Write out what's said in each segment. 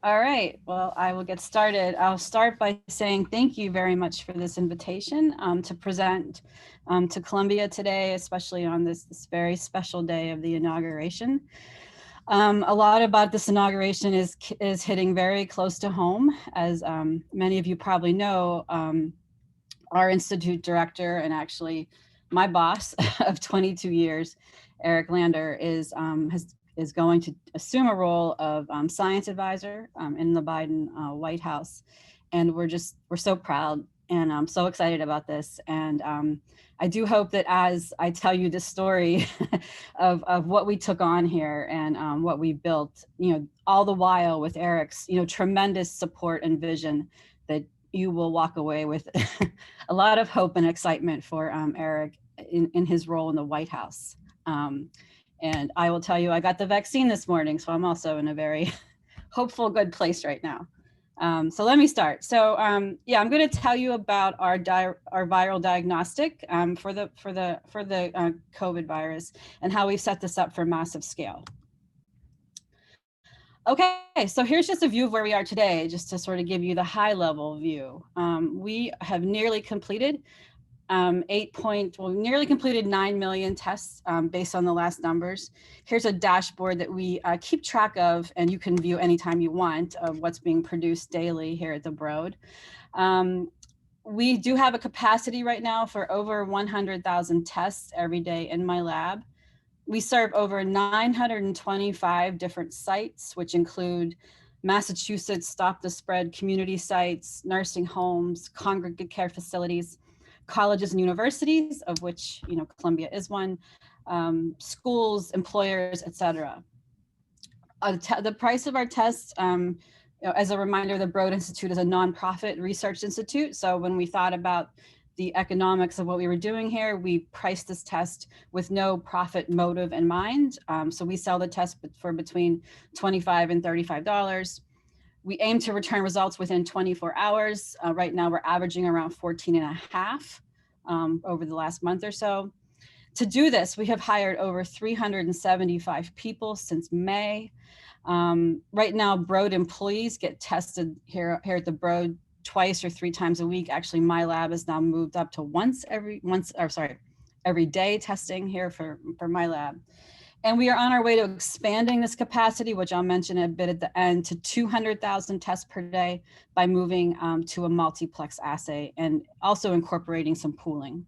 All right, well, I will get started. I'll start by saying thank you very much for this invitation to present to Columbia today, especially on this very special day of the inauguration. A lot about this inauguration is hitting very close to home. As many of you probably know, our institute director and actually my boss of 22 years, Eric Lander, is going to assume a role of science advisor in the Biden White House. And we're so proud and I'm so excited about this. And I do hope that as I tell you this story of what we took on here and what we built, all the while with Eric's, tremendous support and vision, that you will walk away with a lot of hope and excitement for Eric in his role in the White House. And I will tell you, I got the vaccine this morning, so I'm also in a very hopeful, good place right now. So let me start. So yeah, I'm going to tell you about our viral diagnostic for the COVID virus and how we've set this up for massive scale. Okay, so here's just a view of where we are today, just to sort of give you the high level view. We have nearly completed nearly completed 9 million tests based on the last numbers. Here's a dashboard that we keep track of, and you can view anytime you want, of what's being produced daily here at the Broad. We do have a capacity right now for over 100,000 tests every day in my lab. We serve over 925 different sites, which include Massachusetts Stop the Spread community sites, nursing homes, congregate care facilities, colleges and universities, of which Columbia is one, schools, employers, etc. The price of our tests, as a reminder, the Broad Institute is a nonprofit research institute. So when we thought about the economics of what we were doing here, we priced this test with no profit motive in mind. So we sell the test for between $25 and $35. We aim to return results within 24 hours. Right now we're averaging around 14 and a half over the last month or so. To do this, we have hired over 375 people since May. Right now, Broad employees get tested here at the Broad twice or 3 times a week. Actually, my lab has now moved up to every day testing here for my lab. And we are on our way to expanding this capacity, which I'll mention a bit at the end, to 200,000 tests per day by moving to a multiplex assay and also incorporating some pooling.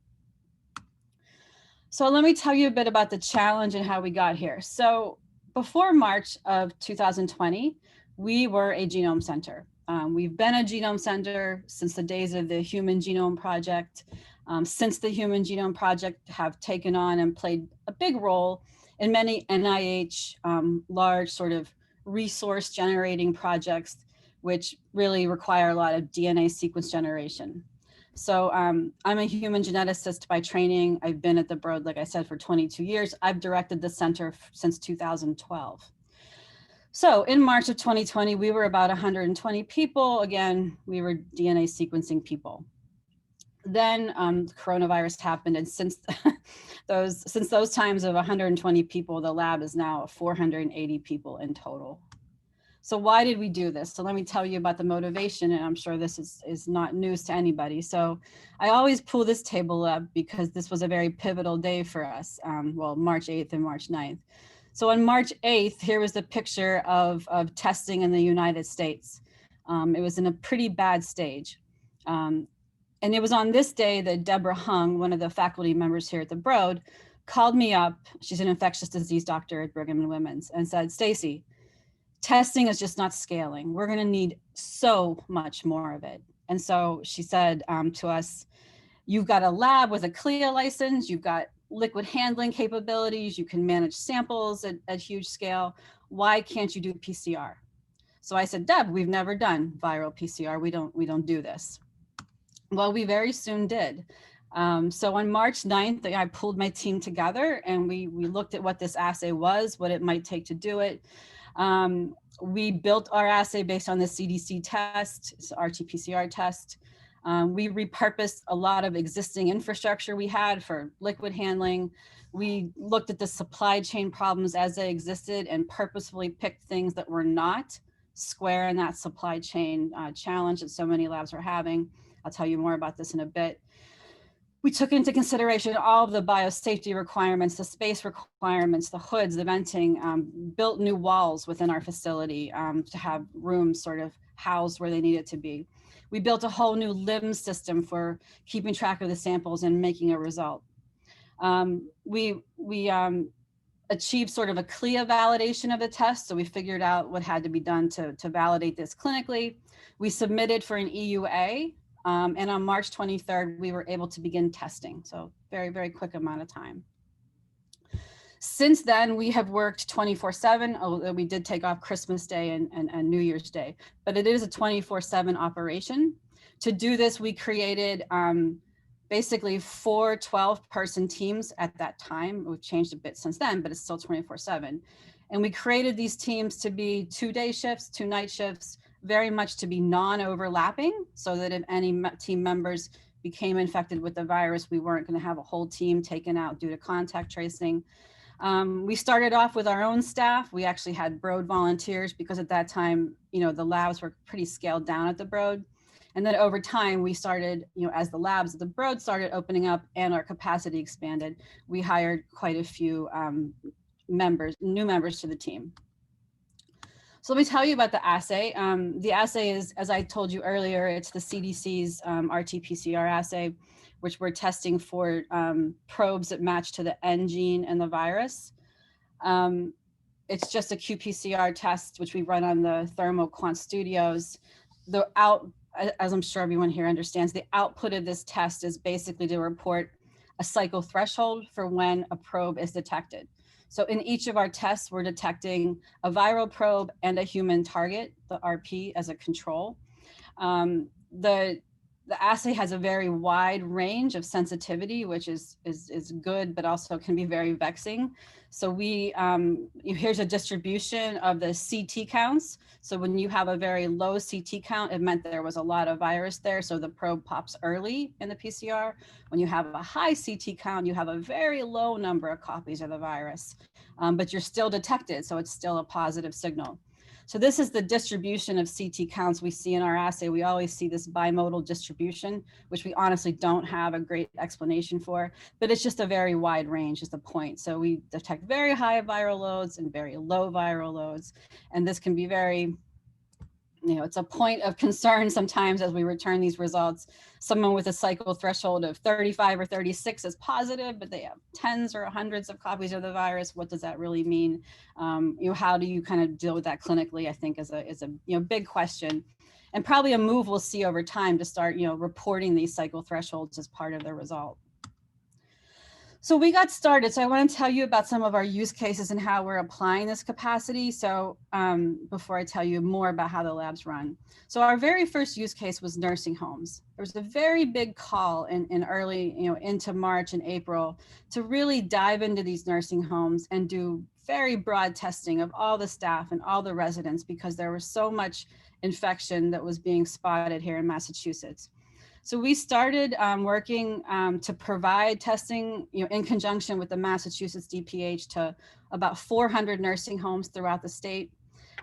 So let me tell you a bit about the challenge and how we got here. So before March of 2020, we were a genome center. We've been a genome center since the days of the Human Genome Project. Since the Human Genome Project have taken on and played a big role in many NIH large sort of resource generating projects, which really require a lot of DNA sequence generation. So I'm a human geneticist by training. I've been at the Broad, like I said, for 22 years. I've directed the center since 2012. So in March of 2020, we were about 120 people. Again, we were DNA sequencing people. Then coronavirus happened, and since those times of 120 people, the lab is now 480 people in total. So why did we do this? So let me tell you about the motivation, and I'm sure this is not news to anybody. So I always pull this table up because this was a very pivotal day for us, March 8th and March 9th. So on March 8th, here was the picture of testing in the United States. It was in a pretty bad stage. And it was on this day that Deborah Hung, one of the faculty members here at the Broad, called me up. She's an infectious disease doctor at Brigham and Women's, and said, "Stacey, testing is just not scaling. We're going to need so much more of it." And so she said to us, "You've got a lab with a CLIA license, you've got liquid handling capabilities, you can manage samples at huge scale. Why can't you do PCR?" So I said, "Deb, we've never done viral PCR. We don't do this." Well, we very soon did. So on March 9th, I pulled my team together and we looked at what this assay was, what it might take to do it. We built our assay based on the CDC test, it's RT-PCR test. We repurposed a lot of existing infrastructure we had for liquid handling. We looked at the supply chain problems as they existed and purposefully picked things that were not square in that supply chain challenge that so many labs are having. I'll tell you more about this in a bit. We took into consideration all of the biosafety requirements, the space requirements, the hoods, the venting, built new walls within our facility to have rooms sort of housed where they needed to be. We built a whole new LIMS system for keeping track of the samples and making a result. We achieved sort of a CLIA validation of the test. So we figured out what had to be done to validate this clinically. We submitted for an EUA. And on March 23rd, we were able to begin testing. So very, very quick amount of time. Since then, we have worked 24/7, although we did take off Christmas Day and New Year's Day, but it is a 24/7 operation. To do this, we created basically 4 12-person teams at that time. We've changed a bit since then, but it's still 24/7. And we created these teams to be 2-day shifts, 2 night shifts, very much to be non-overlapping, so that if any team members became infected with the virus, we weren't going to have a whole team taken out due to contact tracing. We started off with our own staff. We actually had Broad volunteers because at that time, the labs were pretty scaled down at the Broad. And then over time, we started, as the labs at the Broad started opening up and our capacity expanded, we hired quite a few new members to the team. So let me tell you about the assay. The assay is, as I told you earlier, it's the CDC's RT-PCR assay, which we're testing for probes that match to the N gene and the virus. It's just a qPCR test, which we run on the Thermo Quant Studios. As I'm sure everyone here understands, the output of this test is basically to report a cycle threshold for when a probe is detected. So in each of our tests, we're detecting a viral probe and a human target, the RP, as a control. The assay has a very wide range of sensitivity, which is good, but also can be very vexing. So here's a distribution of the CT counts. So when you have a very low CT count, it meant there was a lot of virus there. So the probe pops early in the PCR. When you have a high CT count, you have a very low number of copies of the virus, but you're still detected. So it's still a positive signal. So this is the distribution of CT counts we see in our assay. We always see this bimodal distribution, which we honestly don't have a great explanation for, but it's just a very wide range is the point. So we detect very high viral loads and very low viral loads. And this can be very, it's a point of concern sometimes as we return these results. Someone with a cycle threshold of 35 or 36 is positive, but they have tens or hundreds of copies of the virus. What does that really mean? How do you kind of deal with that clinically? I think is a big question, and probably a move we'll see over time to start reporting these cycle thresholds as part of the result. So we got started. So I want to tell you about some of our use cases and how we're applying this capacity. So before I tell you more about how the labs run. So our very first use case was nursing homes. There was a very big call in early, into March and April to really dive into these nursing homes and do very broad testing of all the staff and all the residents because there was so much infection that was being spotted here in Massachusetts. So we started working to provide testing, in conjunction with the Massachusetts DPH to about 400 nursing homes throughout the state.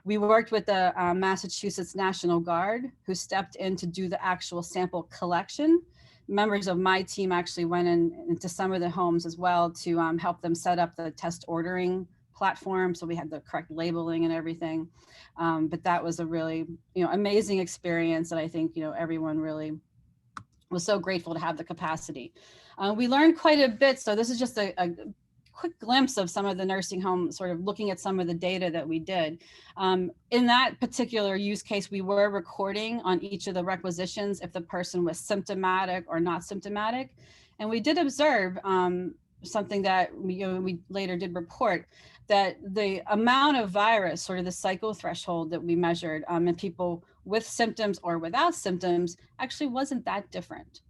We worked with the Massachusetts National Guard, who stepped in to do the actual sample collection. Members of my team actually went into some of the homes as well to help them set up the test ordering platform. So we had the correct labeling and everything. But that was a really, amazing experience that I think, everyone really was so grateful to have the capacity. We learned quite a bit. So this is just a quick glimpse of some of the nursing home, sort of looking at some of the data that we did. In that particular use case, we were recording on each of the requisitions if the person was symptomatic or not symptomatic. And we did observe something that we later did report, that the amount of virus, sort of the cycle threshold that we measured in people with symptoms or without symptoms actually wasn't that different.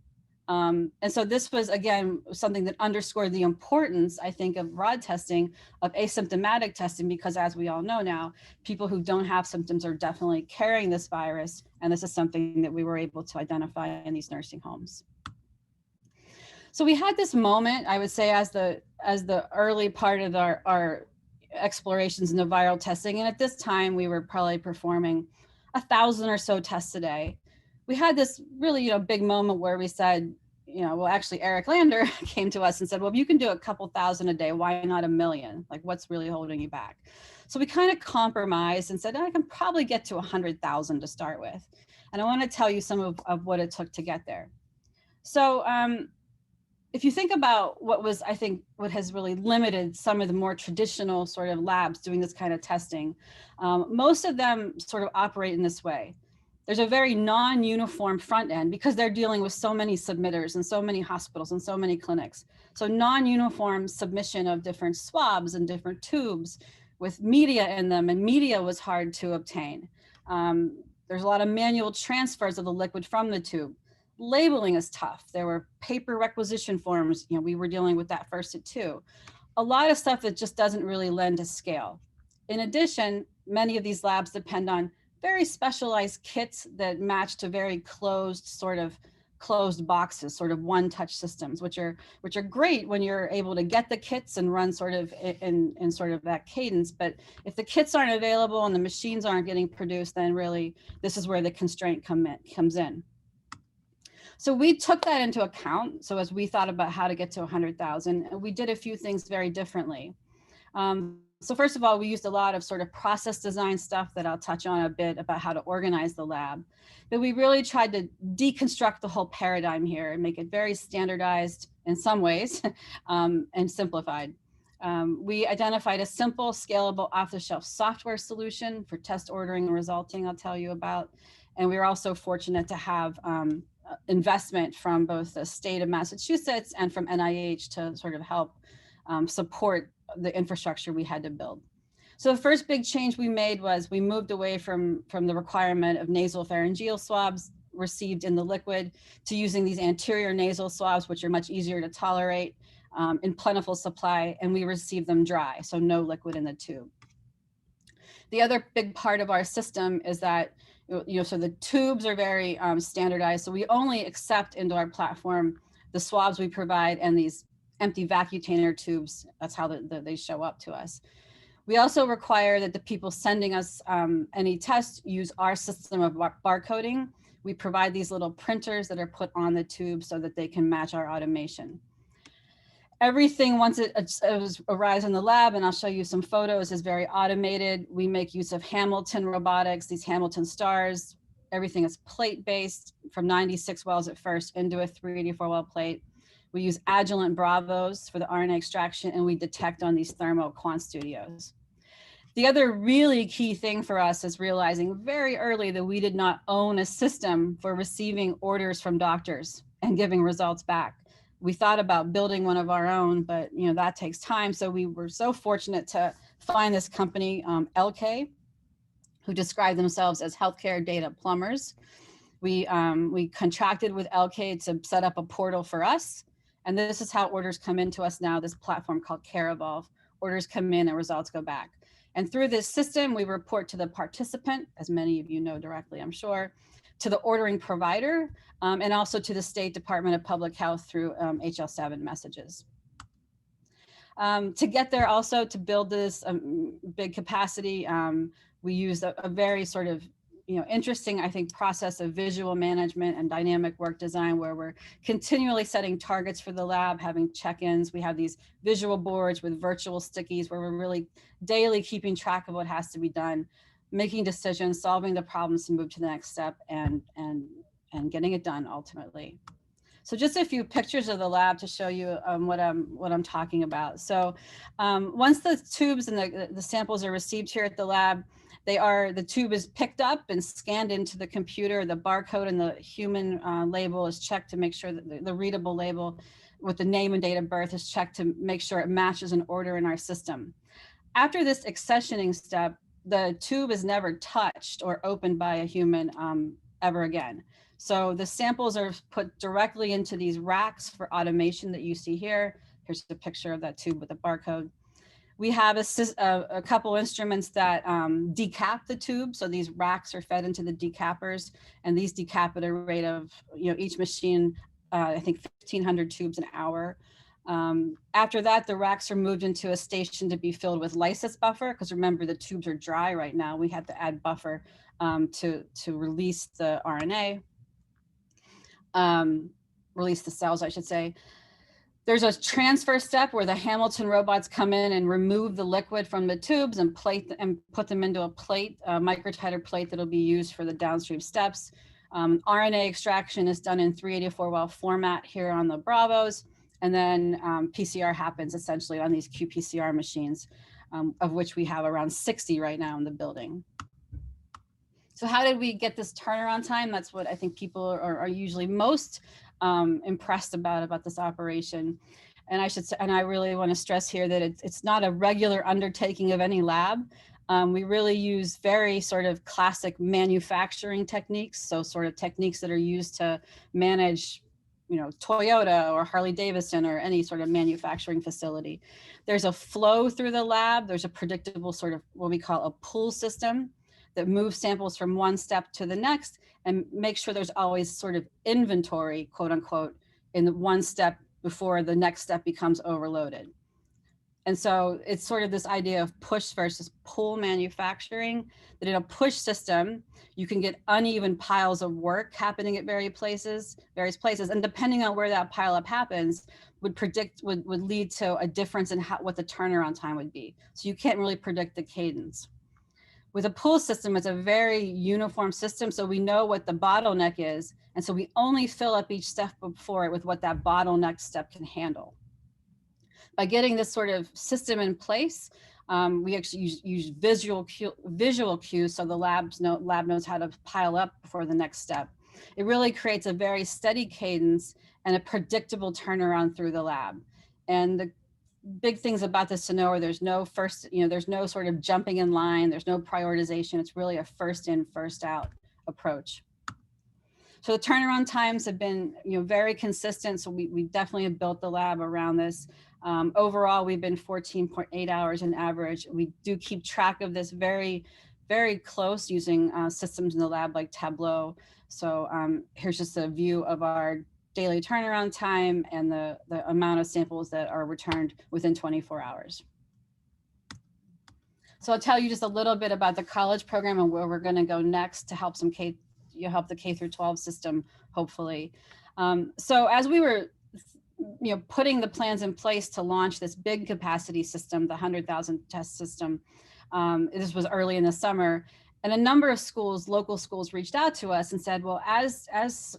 And so this was, again, something that underscored the importance, I think, of broad testing, of asymptomatic testing, because as we all know now, people who don't have symptoms are definitely carrying this virus. And this is something that we were able to identify in these nursing homes. So we had this moment, I would say, as the early part of our explorations into viral testing. And at this time, we were probably performing 1,000 or so tests a day. We had this really, big moment where we said, well, actually Eric Lander came to us and said, well, if you can do a couple thousand a day, why not 1 million? Like, what's really holding you back? So we kind of compromised and said, I can probably get to 100,000 to start with. And I want to tell you some of what it took to get there. So if you think about what has really limited some of the more traditional sort of labs doing this kind of testing, most of them sort of operate in this way. There's a very non-uniform front end because they're dealing with so many submitters and so many hospitals and so many clinics. So non-uniform submission of different swabs and different tubes with media in them, and media was hard to obtain. There's a lot of manual transfers of the liquid from the tube. Labeling is tough. There were paper requisition forms. We were dealing with that first at two. A lot of stuff that just doesn't really lend to scale. In addition, many of these labs depend on very specialized kits that match to very closed boxes, sort of one-touch systems, which are great when you're able to get the kits and run sort of in sort of that cadence. But if the kits aren't available and the machines aren't getting produced, then really this is where the constraint comes in. So we took that into account. So as we thought about how to get to 100,000, we did a few things very differently. So first of all, we used a lot of sort of process design stuff that I'll touch on a bit about how to organize the lab. But we really tried to deconstruct the whole paradigm here and make it very standardized in some ways and simplified. We identified a simple, scalable, off-the-shelf software solution for test ordering and resulting I'll tell you about. And we were also fortunate to have investment from both the state of Massachusetts and from NIH to sort of help support the infrastructure we had to build. So the first big change we made was we moved away from the requirement of nasal pharyngeal swabs received in the liquid to using these anterior nasal swabs, which are much easier to tolerate in plentiful supply, and we receive them dry, so no liquid in the tube. The other big part of our system is that, so the tubes are very standardized, so we only accept into our platform the swabs we provide and these empty vacutainer tubes. That's how they show up to us. We also require that the people sending us any tests use our system of barcoding. We provide these little printers that are put on the tube so that they can match our automation. Everything, once it arrives in the lab, and I'll show you some photos, is very automated. We make use of Hamilton robotics, these Hamilton stars. Everything is plate-based from 96 wells at first into a 384 well plate. We use Agilent Bravos for the RNA extraction, and we detect on these thermo quant studios. The other really key thing for us is realizing very early that we did not own a system for receiving orders from doctors and giving results back. We thought about building one of our own, but that takes time. So we were so fortunate to find this company, LK, who described themselves as healthcare data plumbers. We contracted with LK to set up a portal for us. And this is how orders come into us now, this platform called CareEvolve. Orders come in and results go back. And through this system, we report to the participant, as many of you know directly, I'm sure, to the ordering provider, and also to the State Department of Public Health through HL7 messages. To get there also, to build this big capacity, we used a very sort of interesting, I think, process of visual management and dynamic work design, where we're continually setting targets for the lab, having check-ins. We have these visual boards with virtual stickies where we're really daily keeping track of what has to be done, making decisions, solving the problems to move to the next step, and getting it done ultimately. So just a few pictures of the lab to show you what I'm talking about. So once the tubes and the samples are received here at the lab, the tube is picked up and scanned into the computer. The barcode and the human label is checked to make sure that the readable label with the name and date of birth is checked to make sure it matches an order in our system. After this accessioning step, the tube is never touched or opened by a human ever again. So the samples are put directly into these racks for automation that you see here. Here's a picture of that tube with the barcode. We have a couple instruments that decap the tube. So these racks are fed into the decappers, and these decap at a rate of, each machine, I think 1,500 tubes an hour. After that, the racks are moved into a station to be filled with lysis buffer, because remember, the tubes are dry right now. We had to add buffer to release the RNA, release the cells, I should say. There's a transfer step where the Hamilton robots come in and remove the liquid from the tubes and put them into a plate, a microtiter plate that'll be used for the downstream steps. RNA extraction is done in 384 well format here on the Bravos. And then PCR happens essentially on these qPCR machines, of which we have around 60 right now in the building. So how did we get this turnaround time? That's what I think people are usually most impressed about this operation. And I really want to stress here that it's not a regular undertaking of any lab. We really use very sort of classic manufacturing techniques. So sort of techniques that are used to manage, Toyota or Harley Davidson or any sort of manufacturing facility. There's a flow through the lab. There's a predictable sort of what we call a pull system that moves samples from one step to the next and make sure there's always sort of inventory, quote unquote, in the one step before the next step becomes overloaded. And so it's sort of this idea of push versus pull manufacturing, that in a push system, you can get uneven piles of work happening at various places. And depending on where that pileup happens, would lead to a difference in what the turnaround time would be. So you can't really predict the cadence. With a pull system, it's a very uniform system, so we know what the bottleneck is, and so we only fill up each step before it with what that bottleneck step can handle. By getting this sort of system in place, we actually use visual cues, so the lab knows how to pile up before the next step. It really creates a very steady cadence and a predictable turnaround through the lab. And the big things about this to know are there's no sort of jumping in line, there's no prioritization. It's really a first in, first out approach. So the turnaround times have been very consistent. So we definitely have built the lab around this. Overall, we've been 14.8 hours in average. We do keep track of this very, very close using systems in the lab like Tableau. So here's just a view of our daily turnaround time and the amount of samples that are returned within 24 hours. So I'll tell you just a little bit about the college program and where we're going to go next to help help the K through 12 system, hopefully. So as we were putting the plans in place to launch this big capacity system, the 100,000 test system, this was early in the summer. And a number of schools, local schools, reached out to us and said, well, as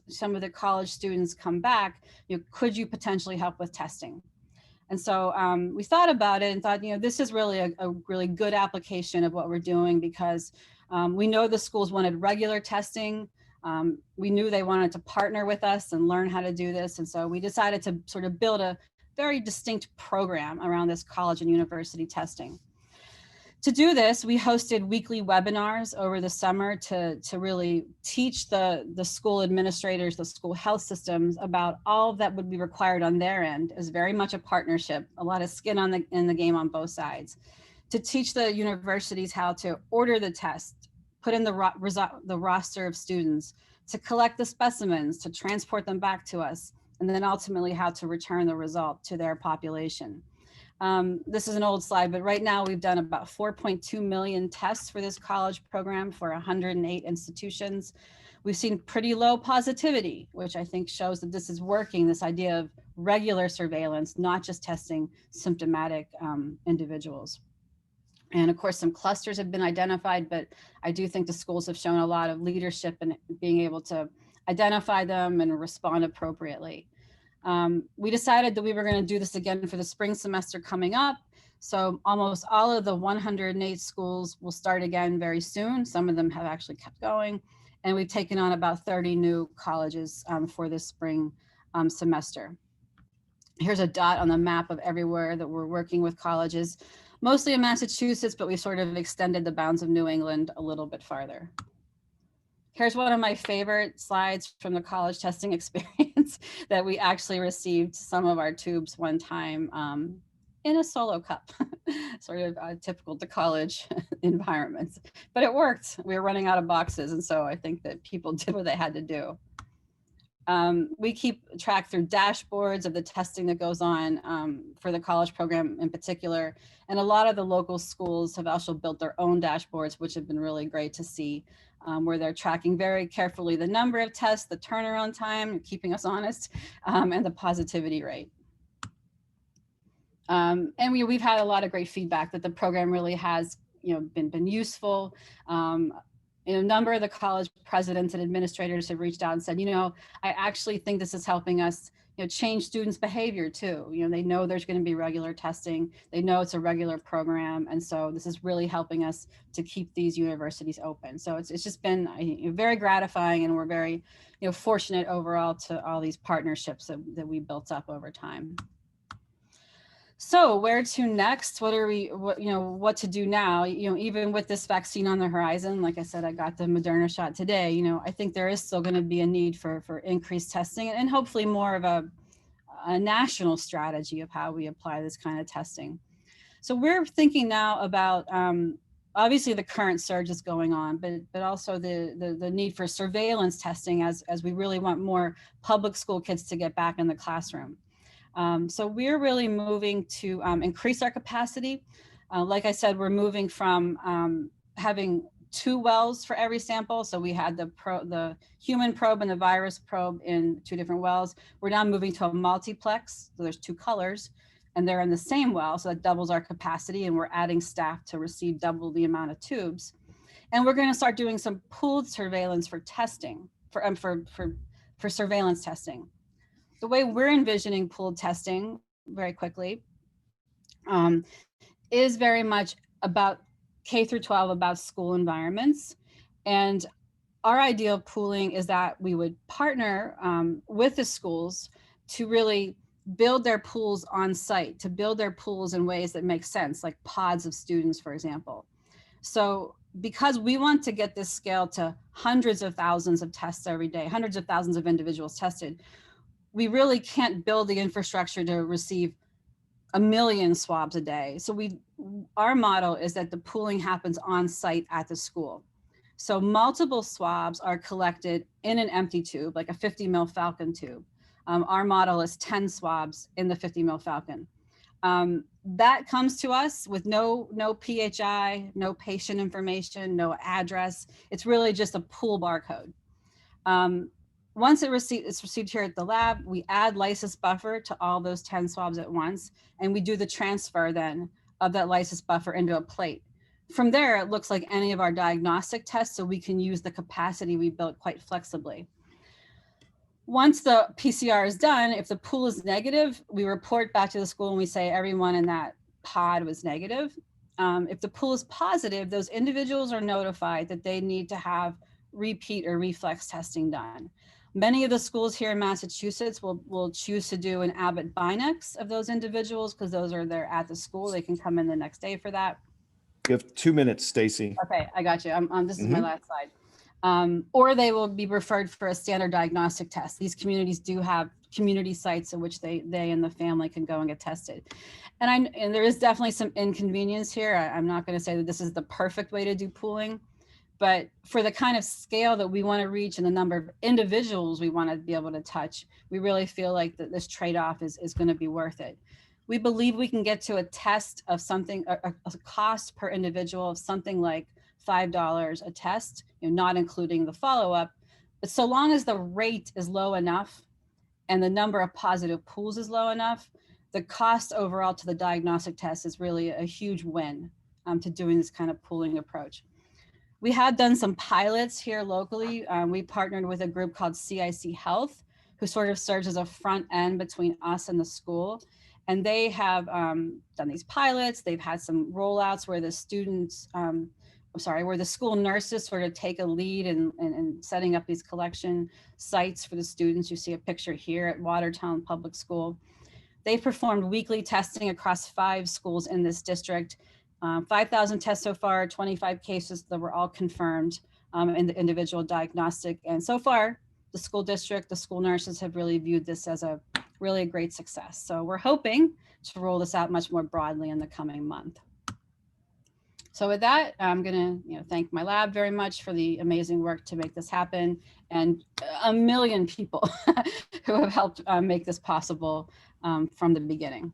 some of the college students come back, could you potentially help with testing? And so we thought about it and thought, this is really a really good application of what we're doing, because we know the schools wanted regular testing. We knew they wanted to partner with us and learn how to do this. And so we decided to sort of build a very distinct program around this college and university testing. To do this, we hosted weekly webinars over the summer to really teach the school administrators, the school health systems about all that would be required on their end. As very much a partnership, a lot of skin in the game on both sides. To teach the universities how to order the test, put in the roster of students, to collect the specimens, to transport them back to us, and then ultimately how to return the result to their population. This is an old slide, but right now we've done about 4.2 million tests for this college program for 108 institutions. We've seen pretty low positivity, which I think shows that this is working, this idea of regular surveillance, not just testing symptomatic individuals. And of course, some clusters have been identified, but I do think the schools have shown a lot of leadership in being able to identify them and respond appropriately. We decided that we were going to do this again for the spring semester coming up. So almost all of the 108 schools will start again very soon. Some of them have actually kept going. And we've taken on about 30 new colleges for this spring semester. Here's a dot on the map of everywhere that we're working with colleges, mostly in Massachusetts, but we sort of extended the bounds of New England a little bit farther. Here's one of my favorite slides from the college testing experience that we actually received some of our tubes one time in a solo cup, sort of typical to college environments, but it worked. We were running out of boxes. And so I think that people did what they had to do. We keep track through dashboards of the testing that goes on for the college program in particular. And a lot of the local schools have also built their own dashboards, which have been really great to see, where they're tracking very carefully the number of tests, the turnaround time, keeping us honest, and the positivity rate. And we've had a lot of great feedback that the program really has, been useful. A number of the college presidents and administrators have reached out and said, I actually think this is helping us, change students' behavior too. They know there's going to be regular testing. They know it's a regular program. And so this is really helping us to keep these universities open. So it's just been very gratifying, and we're very, fortunate overall to all these partnerships that we built up over time. So where to next? What to do now? Even with this vaccine on the horizon, like I said, I got the Moderna shot today. I think there is still going to be a need for increased testing, and hopefully more of a national strategy of how we apply this kind of testing. So we're thinking now about obviously the current surge is going on, but also the need for surveillance testing as we really want more public school kids to get back in the classroom. So we're really moving to increase our capacity. Like I said, we're moving from having 2 wells for every sample. So we had the human probe and the virus probe in 2 different wells. We're now moving to a multiplex. So there's 2 colors and they're in the same well. So that doubles our capacity, and we're adding staff to receive double the amount of tubes. And we're going to start doing some pooled surveillance for testing, for surveillance testing. The way we're envisioning pooled testing, very quickly, is very much about K through 12, about school environments. And our idea of pooling is that we would partner with the schools to really build their pools on site, to build their pools in ways that make sense, like pods of students, for example. So because we want to get this scale to hundreds of thousands of tests every day, hundreds of thousands of individuals tested, we really can't build the infrastructure to receive 1 million swabs a day. So our model is that the pooling happens on site at the school. So multiple swabs are collected in an empty tube, like a 50 ml Falcon tube. Our model is 10 swabs in the 50 ml Falcon. That comes to us with no PHI, no patient information, no address. It's really just a pool barcode. Once it's received here at the lab, we add lysis buffer to all those 10 swabs at once, and we do the transfer then of that lysis buffer into a plate. From there, it looks like any of our diagnostic tests, so we can use the capacity we built quite flexibly. Once the PCR is done, if the pool is negative, we report back to the school and we say everyone in that pod was negative. If the pool is positive, those individuals are notified that they need to have repeat or reflex testing done. Many of the schools here in Massachusetts will choose to do an Abbott Binex of those individuals because those are there at the school. They can come in the next day for that. You have 2 minutes, Stacey. Okay, I got you. This is my last slide. Or they will be referred for a standard diagnostic test. These communities do have community sites in which they and the family can go and get tested. And there is definitely some inconvenience here. I'm not going to say that this is the perfect way to do pooling, but for the kind of scale that we want to reach and the number of individuals we want to be able to touch, we really feel like that this trade-off is going to be worth it. We believe we can get to a test of something, a cost per individual of something like $5 a test, not including the follow-up. But so long as the rate is low enough and the number of positive pools is low enough, the cost overall to the diagnostic test is really a huge win to doing this kind of pooling approach. We have done some pilots here locally. We partnered with a group called CIC Health, who sort of serves as a front end between us and the school. And they have done these pilots. They've had some rollouts where the students, where the school nurses sort of take a lead in setting up these collection sites for the students. You see a picture here at Watertown Public School. They've performed weekly testing across 5 schools in this district. 5,000 tests so far, 25 cases that were all confirmed in the individual diagnostic. And so far, the school district, the school nurses have really viewed this as a really great success. So we're hoping to roll this out much more broadly in the coming month. So with that, I'm going to thank my lab very much for the amazing work to make this happen, and a million people who have helped make this possible from the beginning.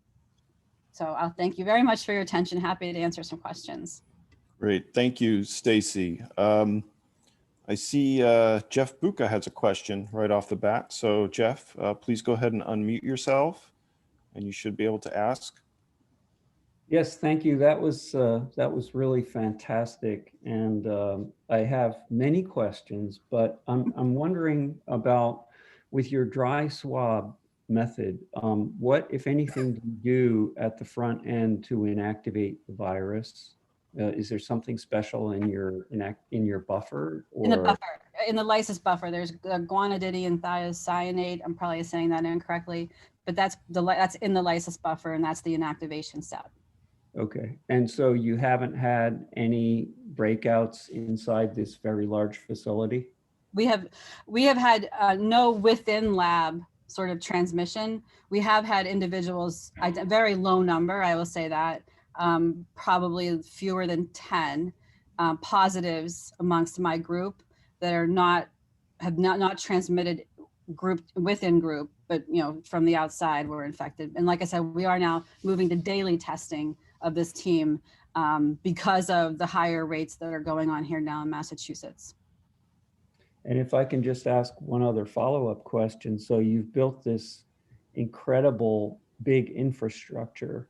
So I'll thank you very much for your attention. Happy to answer some questions. Great. Thank you, Stacey. I see Jeff Buka has a question right off the bat. So Jeff, please go ahead and unmute yourself and you should be able to ask. Yes, thank you. That was really fantastic, and I have many questions. But I'm wondering about, with your dry swab method, what, if anything, do you do at the front end to inactivate the virus? Is there something special in your buffer, or in the lysis buffer? There's guanidinium and thiocyanate. I'm probably saying that incorrectly, but that's in the lysis buffer, and that's the inactivation step. Okay, and so you haven't had any breakouts inside this very large facility? We have had no within lab sort of transmission. We have had individuals, a very low number, I will say that, probably fewer than 10 positives amongst my group that are have not transmitted within group, but from the outside were infected. And like I said, we are now moving to daily testing of this team because of the higher rates that are going on here now in Massachusetts. And if I can just ask one other follow-up question. So you've built this incredible big infrastructure.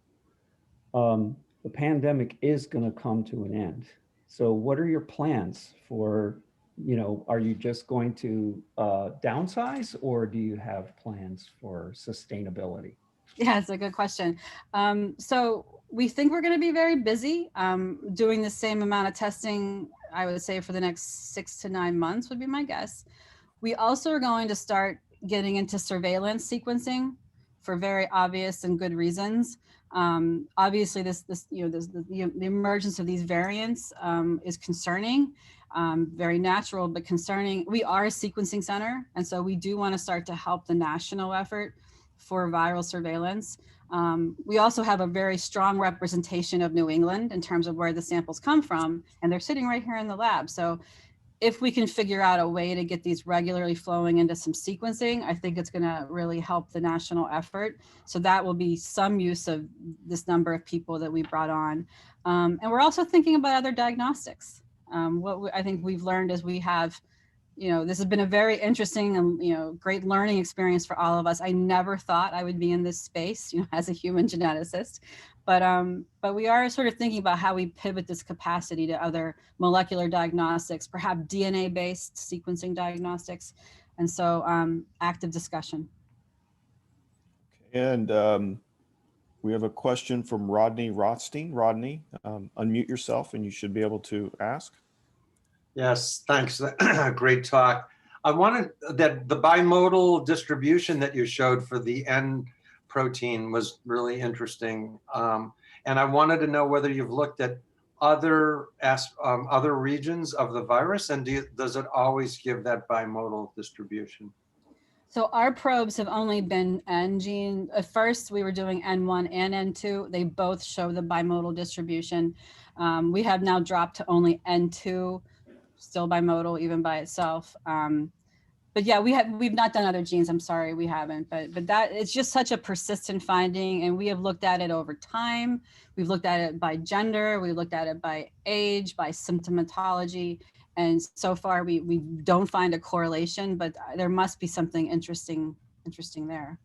The pandemic is going to come to an end. So what are your plans for, are you just going to downsize, or do you have plans for sustainability? Yeah, it's a good question. So we think we're going to be very busy doing the same amount of testing, I would say, for the next 6 to 9 months would be my guess. We also are going to start getting into surveillance sequencing for very obvious and good reasons. Obviously, the emergence of these variants is concerning, very natural, but concerning. We are a sequencing center, and so we do want to start to help the national effort for viral surveillance. We also have a very strong representation of New England in terms of where the samples come from, and they're sitting right here in the lab. So if we can figure out a way to get these regularly flowing into some sequencing, I think it's going to really help the national effort. So that will be some use of this number of people that we brought on. And we're also thinking about other diagnostics. What I think we've learned is we have, this has been a very interesting and, great learning experience for all of us. I never thought I would be in this space, as a human geneticist, but we are sort of thinking about how we pivot this capacity to other molecular diagnostics, perhaps DNA-based sequencing diagnostics. And so active discussion. And we have a question from Rodney Rothstein. Rodney, unmute yourself and you should be able to ask. Yes, thanks. Great talk. I wanted that the bimodal distribution that you showed for the N protein was really interesting. And I wanted to know whether you've looked at other regions of the virus, and does it always give that bimodal distribution? So our probes have only been N gene. At first, we were doing N1 and N2. They both show the bimodal distribution. We have now dropped to only N2, still bimodal even by itself. But yeah, we've not done other genes. I'm sorry, we haven't. But that it's just such a persistent finding, and we have looked at it over time. We've looked at it by gender. We looked at it by age, by symptomatology. And so far, we don't find a correlation, but there must be something interesting there.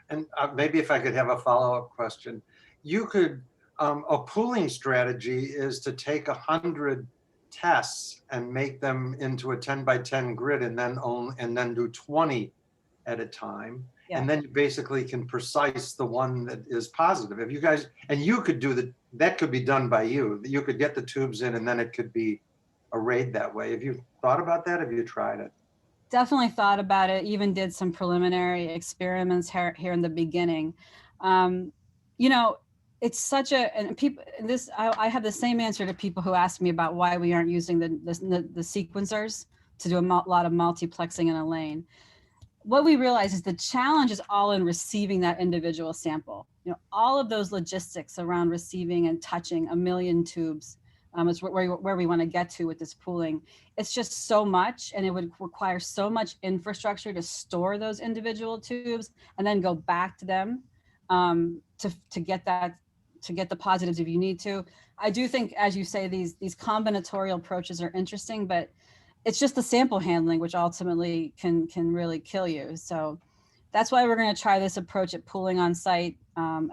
And maybe if I could have a follow-up question, you could, a pooling strategy is to take 100 tests and make them into a 10 by 10 grid, and then do 20 at a time. Yeah. And then you basically can precise the one that is positive. If you guys, and you could do that could be done by you. You could get the tubes in and then it could be arrayed that way. Have you thought about that? Have you tried it? Definitely thought about it. Even did some preliminary experiments here in the beginning. It's such and people. I have the same answer to people who ask me about why we aren't using the sequencers to do a lot of multiplexing in a lane. What we realize is the challenge is all in receiving that individual sample. All of those logistics around receiving and touching a million tubes It's where we want to get to with this pooling. It's just so much, and it would require so much infrastructure to store those individual tubes and then go back to them to get the positives if you need to. I do think, as you say, these combinatorial approaches are interesting, but it's just the sample handling which ultimately can really kill you. So that's why we're going to try this approach at pooling on site.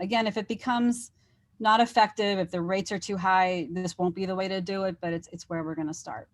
Again, if it becomes not effective, if the rates are too high, this won't be the way to do it, but it's where we're going to start.